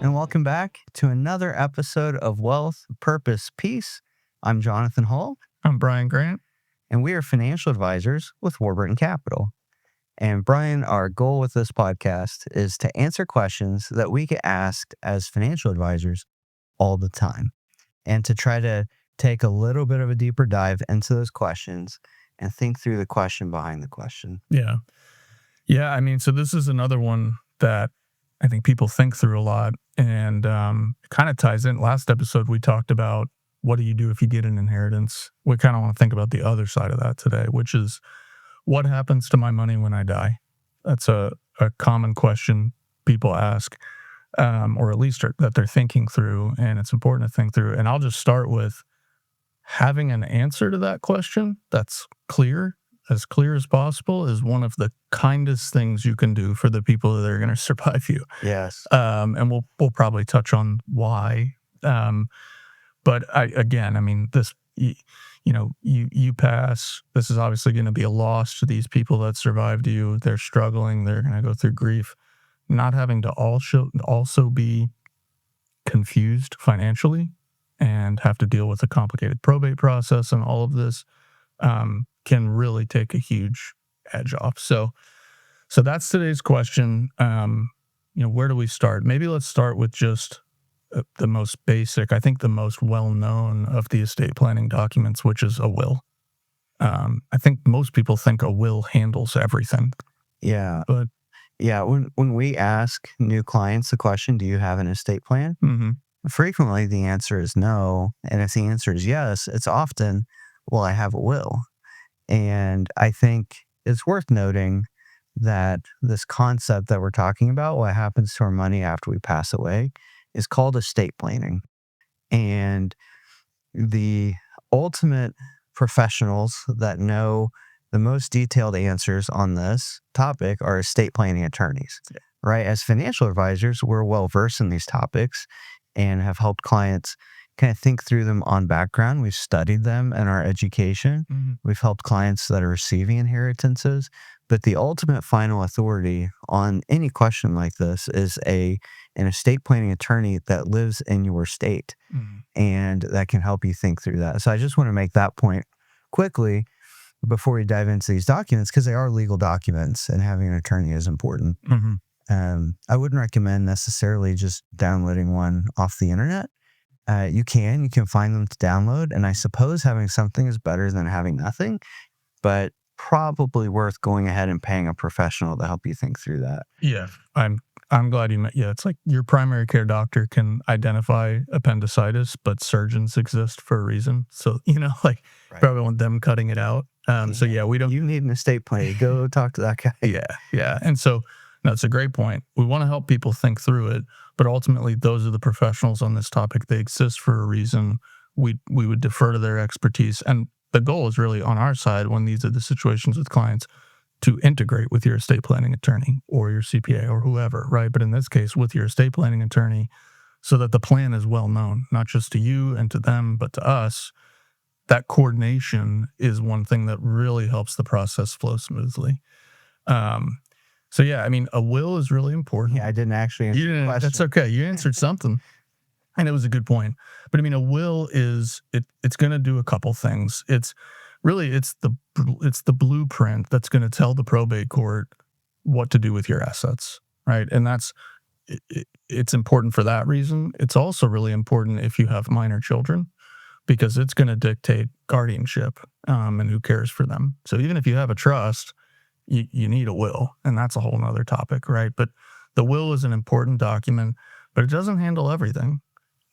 and welcome back to another episode of Wealth, Purpose, Peace. I'm Jonathan Hall, I'm Brian Grant. and we are financial advisors with Warburton Capital. And Brian, our goal with this podcast is to answer questions that we get asked as financial advisors all the time, and to try to take a little bit of a deeper dive into those questions and think through the question behind the question. Yeah. I mean, so this is another one that I think people think through a lot, and it kind of ties in. Last episode, we talked about what do you do if you get an inheritance. We kind of want to think about the other side of that today, which is what happens to my money when I die? That's a common question people ask, or at least that they're thinking through, and it's important to think through. And I'll just start with having an answer to that question that's as clear as possible, is one of the kindest things you can do for the people that are going to survive you. Yes. And we'll probably touch on why. But this, you pass. This is obviously going to be a loss to these people that survived you. They're struggling. They're going to go through grief. Not having to also be confused financially and have to deal with a complicated probate process and all of this can really take a huge edge off. So that's today's question. Where do we start? Maybe let's start with just the most basic, I think the most well-known of the estate planning documents, which is a will. I think most people think a will handles everything. Yeah. But yeah, when we ask new clients the question, do you have an estate plan? mm-hmm. Frequently the answer is no. And if the answer is yes, it's often, well, I have a will. And I think it's worth noting that this concept that we're talking about, what happens to our money after we pass away, is called estate planning. And the ultimate professionals that know the most detailed answers on this topic are estate planning attorneys, right? As financial advisors, we're well versed in these topics and have helped clients kind of think through them on background. We've studied them in our education. Mm-hmm. We've helped clients that are receiving inheritances. But the ultimate final authority on any question like this is an estate planning attorney that lives in your state, and that can help you think through that. So I just want to make that point quickly before we dive into these documents, because they are legal documents and having an attorney is important. Mm-hmm. I wouldn't recommend necessarily just downloading one off the internet. You can find them to download, and I suppose having something is better than having nothing, but probably worth going ahead and paying a professional to help you think through that. Yeah, I'm glad you met. Yeah, it's like your primary care doctor can identify appendicitis, but surgeons exist for a reason. So, Right. Probably want them cutting it out. So yeah, we don't. You need an estate plan. Go talk to that guy. Yeah. And so, no, it's a great point. We want to help people think through it, but ultimately, those are the professionals on this topic. They exist for a reason. We would defer to their expertise, and the goal is really on our side when these are the situations with clients to integrate with your estate planning attorney or your CPA or whoever, right? But in this case, with your estate planning attorney, so that the plan is well known, not just to you and to them, but to us. That coordination is one thing that really helps the process flow smoothly. So yeah, I mean, a will is really important. Yeah, I didn't actually answer the question. That's okay. You answered something. And it was a good point. But I mean, a will is it's going to do a couple things. It's the blueprint that's going to tell the probate court what to do with your assets, right? And it's important for that reason. It's also really important if you have minor children, because it's going to dictate guardianship and who cares for them. So even if you have a trust, you need a will, and that's a whole nother topic, right? But the will is an important document, but it doesn't handle everything.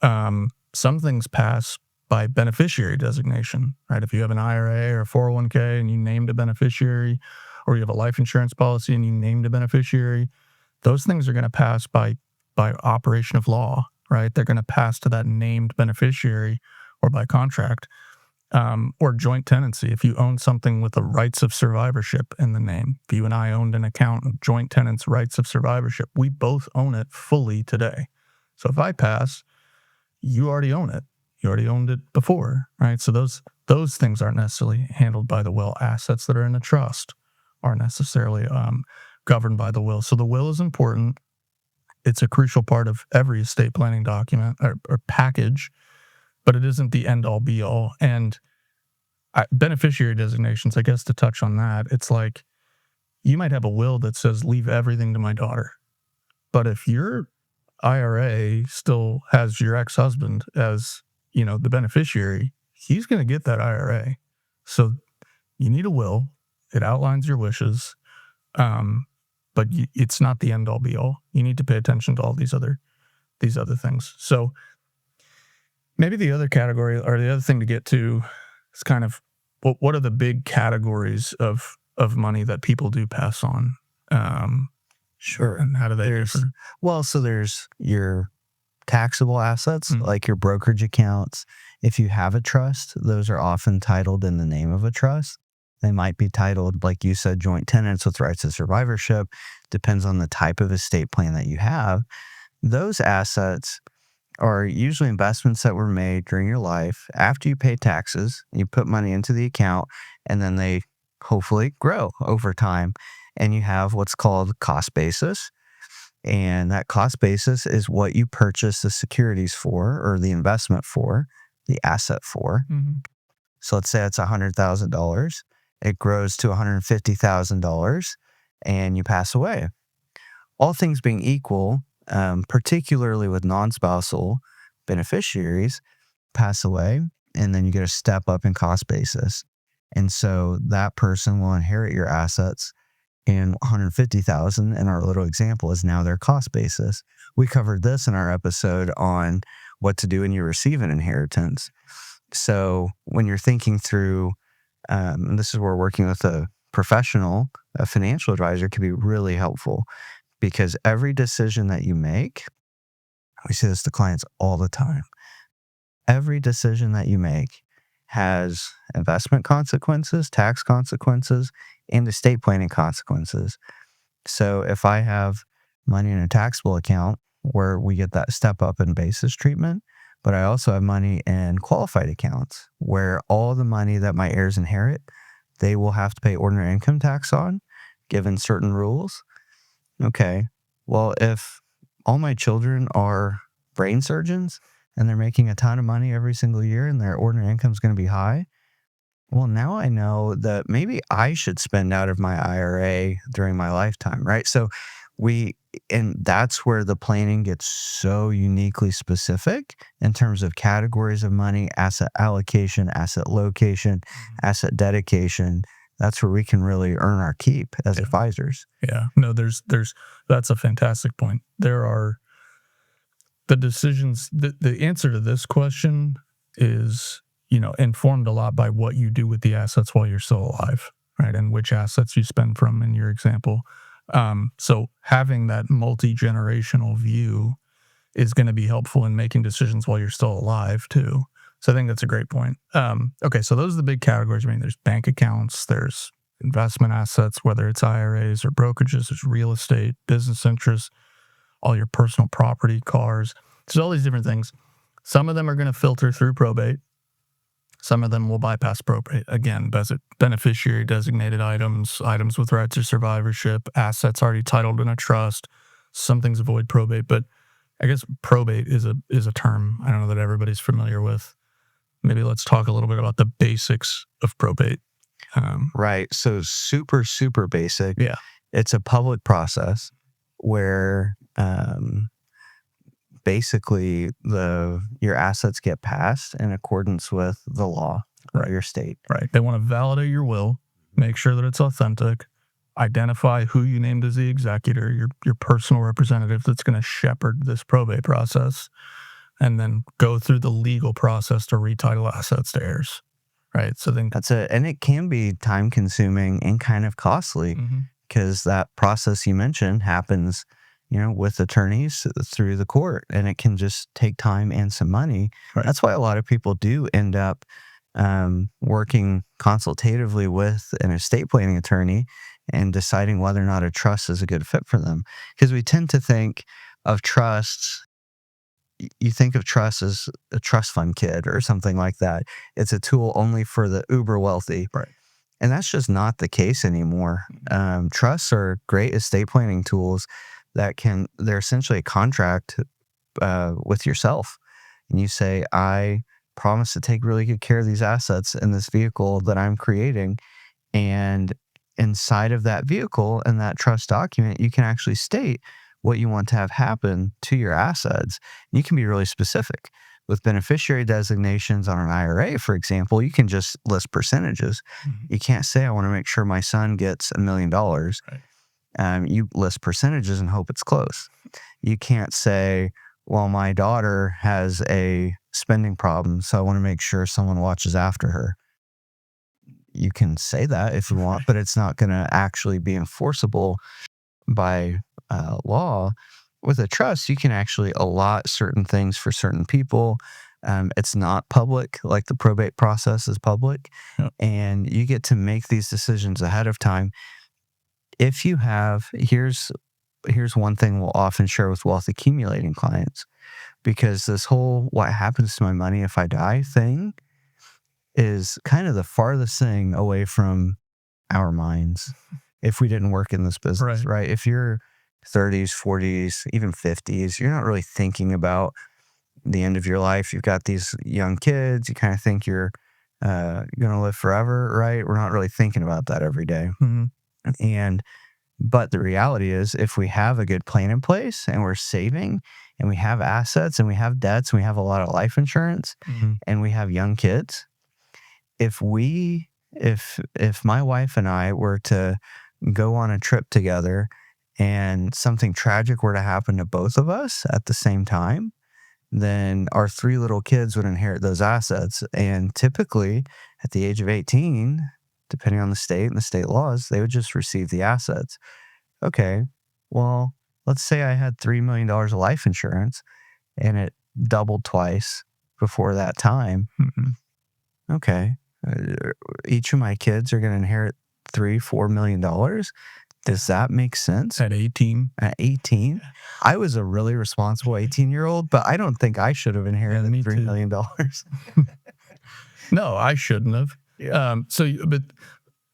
Some things pass by beneficiary designation, right? If you have an IRA or a 401k and you named a beneficiary, or you have a life insurance policy and you named a beneficiary, those things are going to pass by operation of law, right? They're going to pass to that named beneficiary or by contract, or joint tenancy. If you own something with the rights of survivorship in the name, if you and I owned an account, joint tenants, rights of survivorship, we both own it fully today. So if I pass, you already own it. You already owned it before, right? So those things aren't necessarily handled by the will. Assets that are in a trust aren't necessarily governed by the will. So the will is important. it's a crucial part of every estate planning document or package, but it isn't the end all be all. And beneficiary designations, I guess, to touch on that, it's like you might have a will that says leave everything to my daughter, but if your IRA still has your ex-husband as, the beneficiary, he's going to get that IRA. So you need a will. It outlines your wishes, but it's not the end all be all. You need to pay attention to all these other things. So maybe the other category, or the other thing to get to, is kind of what are the big categories of money that people do pass on? Sure. And how do they differ? Well, so there's your taxable assets, Mhm. like your brokerage accounts. If you have a trust, those are often titled in the name of a trust. They might be titled, like you said, joint tenants with rights of survivorship. Depends on the type of estate plan that you have. Those assets are usually investments that were made during your life after you pay taxes. You put money into the account, and then they hopefully grow over time. And you have what's called cost basis. And that cost basis is what you purchase the securities for, or the investment for, the asset for. Mhm. So let's say it's $100,000. It grows to $150,000 and you pass away. All things being equal, particularly with non-spousal beneficiaries, pass away, and then you get a step up in cost basis. And so that person will inherit your assets, and 150,000 in our little example is now their cost basis. We covered this in our episode on what to do when you receive an inheritance. So when you're thinking through, and this is where working with a professional, a financial advisor can be really helpful, because every decision that you make, we say this to clients all the time, every decision that you make has investment consequences, tax consequences, and estate planning consequences. So if I have money in a taxable account where we get that step up in basis treatment, but I also have money in qualified accounts where all the money that my heirs inherit, they will have to pay ordinary income tax on, given certain rules. Okay, well, if all my children are brain surgeons and they're making a ton of money every single year and their ordinary income is going to be high, well, now I know that maybe I should spend out of my IRA during my lifetime, right? So and that's where the planning gets so uniquely specific in terms of categories of money, asset allocation, asset location, asset dedication. That's where we can really earn our keep as advisors. Yeah. No, there's that's a fantastic point. There are the decisions, the answer to this question is, informed a lot by what you do with the assets while you're still alive, right? And which assets you spend from in your example. So having that multi-generational view is going to be helpful in making decisions while you're still alive too. So I think that's a great point. Okay, so those are the big categories. I mean, there's bank accounts, there's investment assets, whether it's IRAs or brokerages, there's real estate, business interests, all your personal property, cars. There's all these different things. Some of them are going to filter through probate. Some of them will bypass probate. Again, beneficiary designated items, items with rights of survivorship, assets already titled in a trust. Some things avoid probate, but I guess probate is a term I don't know that everybody's familiar with. Maybe let's talk a little bit about the basics of probate. Right. So super, super basic. Yeah. It's a public process where basically your assets get passed in accordance with the law of your state. Right. They want to validate your will, make sure that it's authentic, identify who you named as the executor, your personal representative that's going to shepherd this probate process, and then go through the legal process to retitle assets to heirs. Right. So then That's it. And it can be time consuming and kind of costly, because that process you mentioned happens, with attorneys through the court, and it can just take time and some money. Right. That's why a lot of people do end up working consultatively with an estate planning attorney and deciding whether or not a trust is a good fit for them. Because we tend to think of trusts, you think of trust as a trust fund kid or something like that. It's a tool only for the uber wealthy. Right. And that's just not the case anymore. Trusts are great estate planning tools, they're essentially a contract with yourself. And you say, I promise to take really good care of these assets in this vehicle that I'm creating. And inside of that vehicle and that trust document, you can actually state what you want to have happen to your assets. You can be really specific. With beneficiary designations on an IRA, for example, you can just list percentages. Mhm. You can't say, I want to make sure my son gets $1 million. Right. You list percentages and hope it's close. You can't say, well, my daughter has a spending problem, so I want to make sure someone watches after her. You can say that if you want, Right. but it's not going to actually be enforceable by law. With a trust, you can actually allot certain things for certain people. It's not public, like the probate process is public, Yep. and you get to make these decisions ahead of time. If you have, here's one thing we'll often share with wealth accumulating clients, because this whole what happens to my money if I die thing is kind of the farthest thing away from our minds if we didn't work in this business, right? If you're 30s, 40s, even 50s, you're not really thinking about the end of your life. You've got these young kids, you kind of think you're going to live forever, right? We're not really thinking about that every day. Mhm. But the reality is, if we have a good plan in place and we're saving and we have assets and we have debts and we have a lot of life insurance Mhm. and we have young kids, if my wife and I were to go on a trip together and something tragic were to happen to both of us at the same time, then our 3 little kids would inherit those assets. And typically, at the age of 18, depending on the state and the state laws, they would just receive the assets. Okay, well, let's say I had $3 million of life insurance and it doubled twice before that time. Mhm. Okay, each of my kids are going to inherit $3-4 million. Does that make sense? At 18. At 18, I was a really responsible 18-year-old, but I don't think I should have inherited me $3 too. million. No, I shouldn't have. But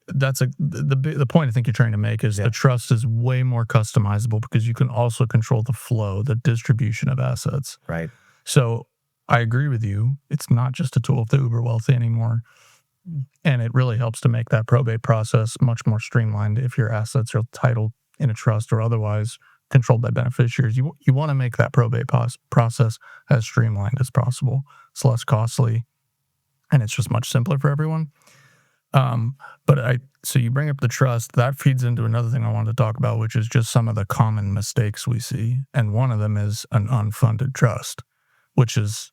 that's the point I think you're trying to make is Yeah. the trust is way more customizable because you can also control the flow, the distribution of assets. Right. So I agree with you. It's not just a tool of the uber wealthy anymore. And it really helps to make that probate process much more streamlined if your assets are titled in a trust or otherwise controlled by beneficiaries. You want to make that probate process as streamlined as possible. It's less costly and it's just much simpler for everyone. So you bring up the trust, that feeds into another thing I wanted to talk about, which is just some of the common mistakes we see. And one of them is an unfunded trust, which is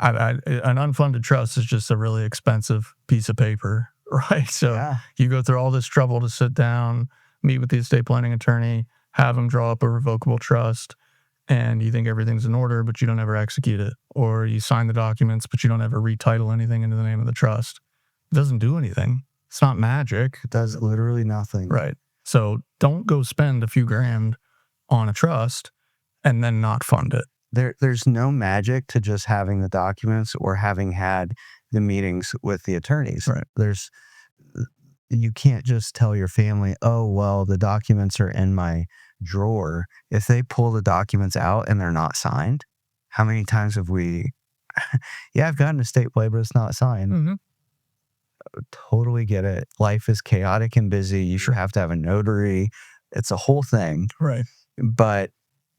an unfunded trust is just a really expensive piece of paper, right? So Yeah. you go through all this trouble to sit down, meet with the estate planning attorney, have them draw up a revocable trust, and you think everything's in order, but you don't ever execute it. Or you sign the documents, but you don't ever retitle anything into the name of the trust. It doesn't do anything. It's not magic. It does literally nothing. Right. So don't go spend a few grand on a trust and then not fund it. There's no magic to just having the documents or having had the meetings with the attorneys. Right. You can't just tell your family, oh, well, the documents are in my drawer. If they pull the documents out and they're not signed, how many times have we, yeah, I've got an estate play, but it's not signed. Mm-hmm. Totally get it. Life is chaotic and busy. You should have to have a notary. It's a whole thing. Right. But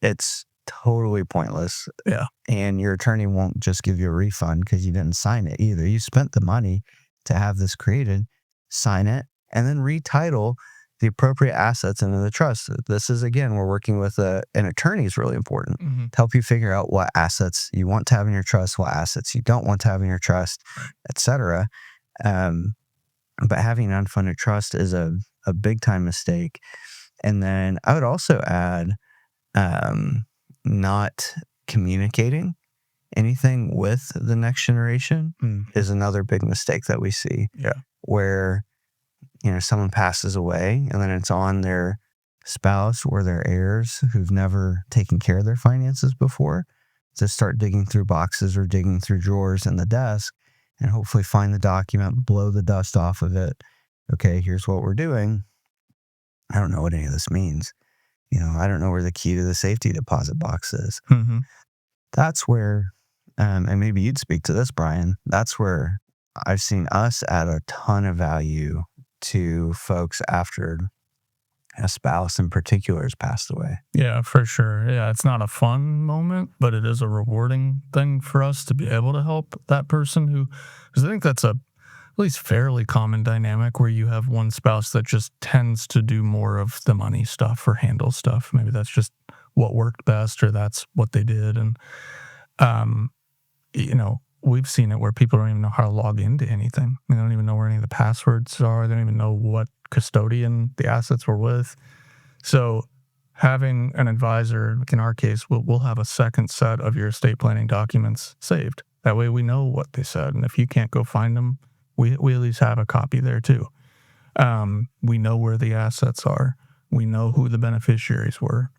it's totally pointless. Yeah. And your attorney won't just give you a refund because you didn't sign it either. You spent the money to have this created, sign it, and then retitle the appropriate assets into the trust. This is, again, we're working with an attorney is really important Mm-hmm. to help you figure out what assets you want to have in your trust, what assets you don't want to have in your trust, etc. But having an unfunded trust is a big time mistake. And then I would also add not communicating anything with the next generation is another big mistake that we see. Yeah. Where, someone passes away and then it's on their spouse or their heirs who've never taken care of their finances before to start digging through boxes or digging through drawers in the desk and hopefully find the document, blow the dust off of it. Okay, here's what we're doing. I don't know what any of this means. I don't know where the key to the safety deposit box is. Mhm. That's where, and maybe you'd speak to this, Brian, that's where I've seen us add a ton of value to folks after a spouse in particular has passed away. Yeah, for sure. Yeah, it's not a fun moment, but it is a rewarding thing for us to be able to help that person who, because I think that's a at least fairly common dynamic where you have one spouse that just tends to do more of the money stuff or handle stuff. Maybe that's just what worked best or that's what they did. And, um, we've seen it where people don't even know how to log into anything. They don't even know where any of the passwords are. They don't even know what custodian the assets were with. So having an advisor, like in our case, we'll have a second set of your estate planning documents saved. That way we know what they said. And if you can't go find them, we at least have a copy there too. We know where the assets are. We know who the beneficiaries were.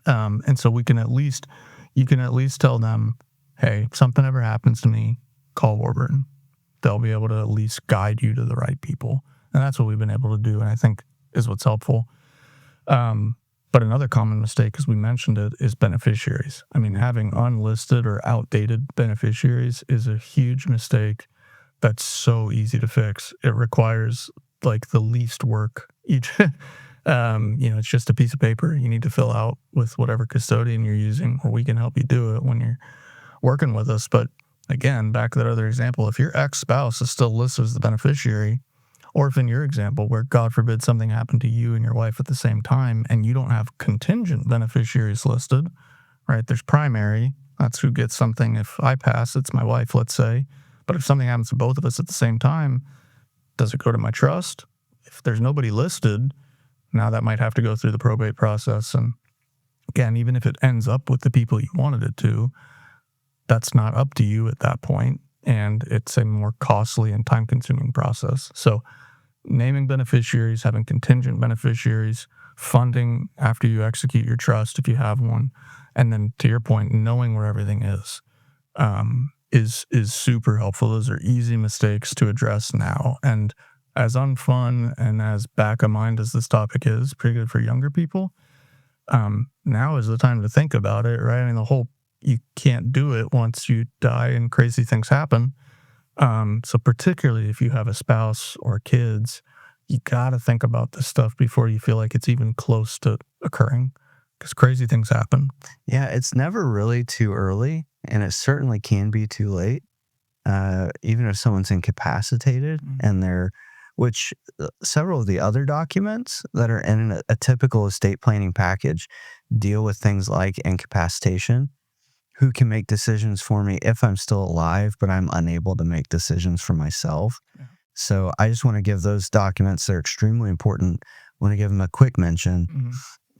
And so you can at least tell them, hey, if something ever happens to me, call Warburton. They'll be able to at least guide you to the right people. And that's what we've been able to do. And I think is what's helpful. But another common mistake, as we mentioned it, is beneficiaries. I mean, having unlisted or outdated beneficiaries is a huge mistake that's so easy to fix. It requires like the least work. It's just a piece of paper you need to fill out with whatever custodian you're using, or we can help you do it when you're working with us. But again, back to that other example, if your ex-spouse is still listed as the beneficiary, or if in your example, where God forbid something happened to you and your wife at the same time, and you don't have contingent beneficiaries listed, right? There's primary, that's who gets something. If I pass, it's my wife, let's say. But if something happens to both of us at the same time, does it go to my trust? If there's nobody listed, now that might have to go through the probate process. And again, even if it ends up with the people you wanted it to, that's not up to you at that point, and it's a more costly and time-consuming process. So naming beneficiaries, having contingent beneficiaries, funding after you execute your trust if you have one, and then to your point, knowing where everything is super helpful. Those are easy mistakes to address now. And as unfun and as back of mind as this topic is, pretty good for younger people, now is the time to think about it, right? I mean, you can't do it once you die and crazy things happen. So particularly if you have a spouse or kids, you got to think about this stuff before you feel like it's even close to occurring, because crazy things happen. Yeah, it's never really too early, and it certainly can be too late. Even if someone's incapacitated and which several of the other documents that are in a typical estate planning package deal with things like incapacitation. Who can make decisions for me if I'm still alive, but I'm unable to make decisions for myself. Yeah. So I just want to give those documents, they're extremely important. I want to give them a quick mention.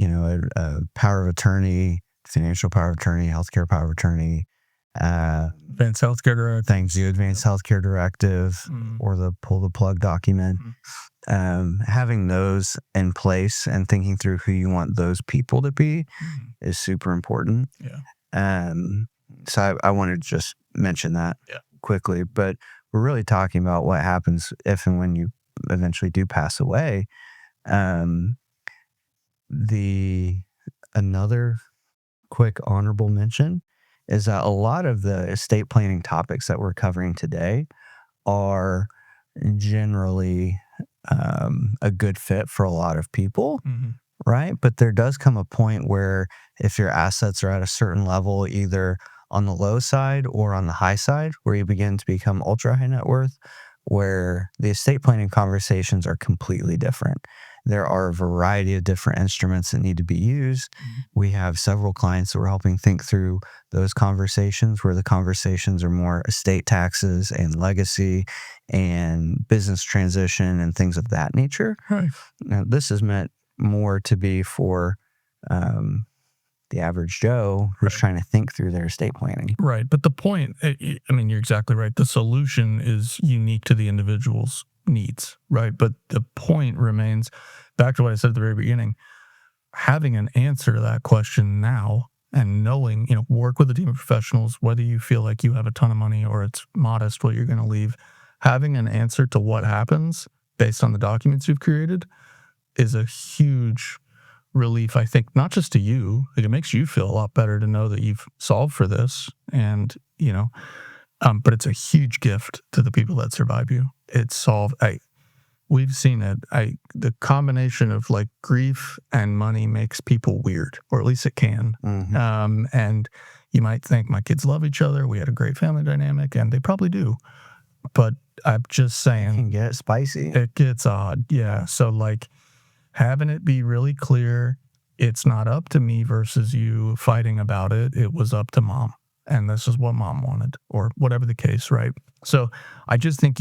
A power of attorney, financial power of attorney, healthcare power of attorney, Advanced healthcare directive. Thanks you, advanced healthcare directive, or the pull the plug document. Having those in place and thinking through who you want those people to be is super important. Yeah. So I wanted to just mention that quickly, but we're really talking about what happens if and when you eventually do pass away. Another quick honorable mention is that a lot of the estate planning topics that we're covering today are generally a good fit for a lot of people. Right? But there does come a point where if your assets are at a certain level, either on the low side or on the high side, where you begin to become ultra high net worth, where the estate planning conversations are completely different. There are a variety of different instruments that need to be used. We have several clients that we're helping think through those conversations, where the conversations are more estate taxes and legacy and business transition and things of that nature. Right. Now, this is meant more to be for the average Joe who's trying to think through their estate planning. Right. But the point, I mean, you're exactly right. The solution is unique to the individual's needs, right? But the point remains, back to what I said at the very beginning, having an answer to that question now and knowing, work with a team of professionals, whether you feel like you have a ton of money or it's modest what you're going to leave, having an answer to what happens based on the documents you've created is a huge relief, I think, not just to you, like, it makes you feel a lot better to know that you've solved for this and, but it's a huge gift to the people that survive you. It's solved. We've seen it. The combination of like grief and money makes people weird, or at least it can. And you might think my kids love each other. We had a great family dynamic, and they probably do. But I'm just It can saying, get spicy. it gets odd. Yeah. So like having it be really clear, it's not up to me versus you fighting about it. It was up to mom, and this is what mom wanted, or whatever the case, right? So I just think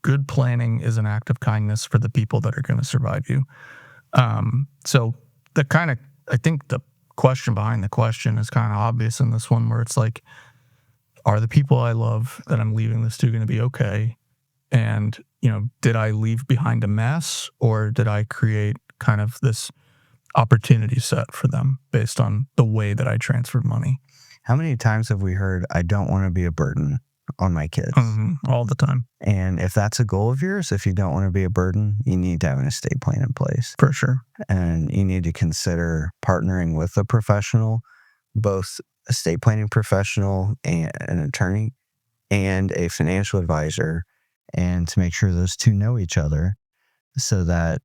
good planning is an act of kindness for the people that are going to survive you. So I think the question behind the question is kind of obvious in this one, where it's like, are the people I love that I'm leaving this to going to be okay? And, did I leave behind a mess, or did I create kind of this opportunity set for them based on the way that I transferred money? How many times have we heard, I don't want to be a burden on my kids? All the time. And if that's a goal of yours, if you don't want to be a burden, you need to have an estate plan in place. For sure. And you need to consider partnering with a professional, both estate planning professional and an attorney and a financial advisor, and to make sure those two know each other so that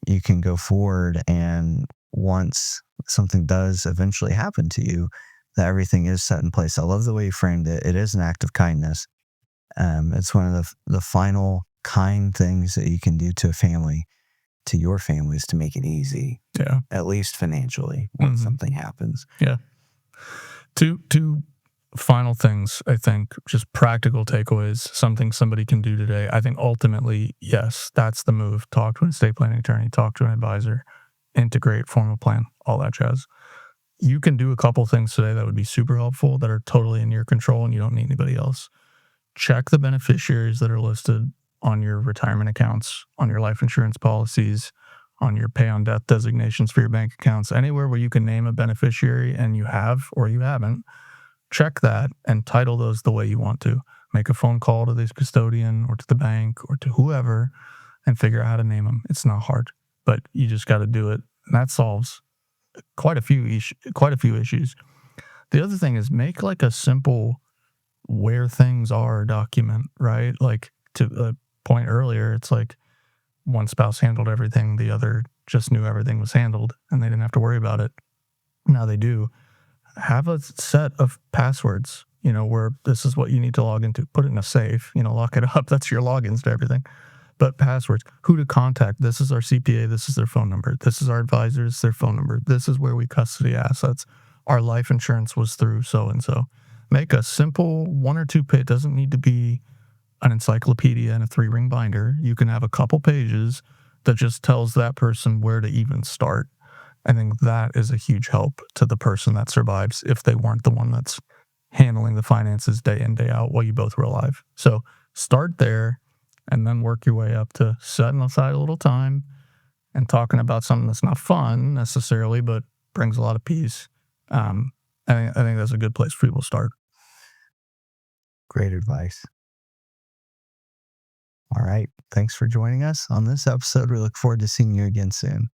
you can go forward, and once something does eventually happen to you, that everything is set in place. I love the way you framed it. It is an act of kindness. It's one of the final kind things that you can do to a family, to your family, is to make it easy. Yeah. At least financially, when something happens. Yeah. Two final things, I think, just practical takeaways, something somebody can do today. I think ultimately, yes, that's the move. Talk to an estate planning attorney, talk to an advisor, integrate, form a plan, all that jazz. You can do a couple things today that would be super helpful, that are totally in your control, and you don't need anybody else. Check the beneficiaries that are listed on your retirement accounts, on your life insurance policies, on your pay on death designations for your bank accounts, anywhere where you can name a beneficiary and you have or you haven't. Check that and title those the way you want to. Make a phone call to the custodian or to the bank or to whoever and figure out how to name them. It's not hard, but you just got to do it. And that solves quite a few issues. The other thing is, make like a simple where things are document, right? Like, to a point earlier, it's like one spouse handled everything, the other just knew everything was handled and they didn't have to worry about it. Now they do. Have a set of passwords, where this is what you need to log into. Put it in a safe, lock it up. That's your logins to everything. But passwords, who to contact. This is our CPA. This is their phone number. This is our advisors, their phone number. This is where we custody assets. Our life insurance was through so-and-so. Make a simple 1 or 2 page. It doesn't need to be an encyclopedia and a 3-ring binder. You can have a couple pages that just tells that person where to even start. I think that is a huge help to the person that survives if they weren't the one that's handling the finances day in, day out while you both were alive. So start there and then work your way up to setting aside a little time and talking about something that's not fun necessarily, but brings a lot of peace. I think that's a good place for people to start. Great advice. All right. Thanks for joining us on this episode. We look forward to seeing you again soon.